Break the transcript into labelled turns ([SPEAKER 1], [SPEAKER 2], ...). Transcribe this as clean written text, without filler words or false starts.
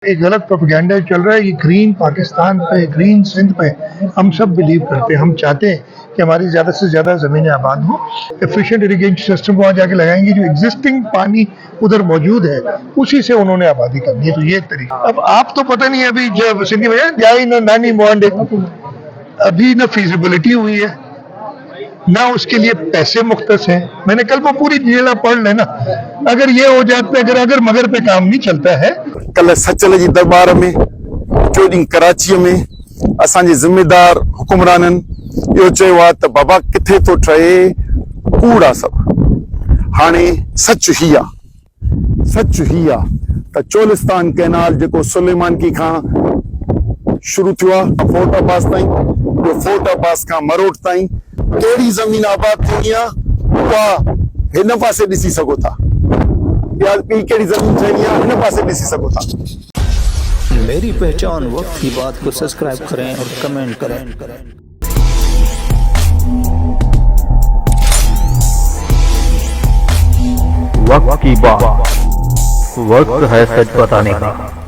[SPEAKER 1] एक गलत प्रोपेगेंडा चल रहा है। ये ग्रीन पाकिस्तान पे, ग्रीन सिंध पे हम सब बिलीव करते हैं। हम चाहते हैं कि हमारी ज़्यादा से ज़्यादा ज़मीनें आबाद हों। एफिशिएंट इरिगेशन सिस्टम वहाँ जाके लगाएंगे, जो एग्जिस्टिंग पानी उधर मौजूद है उसी से उन्होंने आबादी करनी है। तो ये एक तरीका। अब आप तो पता नहीं, अभी जब सिंधी में जाई ना नानी मोहन अभी ना फीजिबिलिटी हुई है ना उसके लिए पैसे मुख्तस हैं। मैंने कल वो पूरी डिटेल पढ़ लेना। अगर ये हो जाता है, अगर मगर पे काम नहीं चलता है।
[SPEAKER 2] कल सचल जी दरबार में टियों कराची में असांजे ज़िम्मेदार हुकुमराननि इहो चयो आहे त बाबा किथे थो ठहे, कूड़ आहे सभु। हाणे सच ही आहे त चोलिस्तान कैनाल जेको सुलेमानकी खां शुरू थियो आहे फोर्ट अब्बास ताईं, ॿियो फोर्ट अब्बास खां मरोट ताईं कहिड़ी ज़मीन आबाद थींदी आहे उहा हिन पासे ॾिसी सघो था, या ॿी कहिड़ी ज़मीन ठहणी आहे हिन पासे ॾिसी सघो था।
[SPEAKER 3] मेरी पहचान वक्त की बात को सब्सक्राइब करें और कमेंट करें।
[SPEAKER 4] वक्त की बात, वक्त है सच बताने का।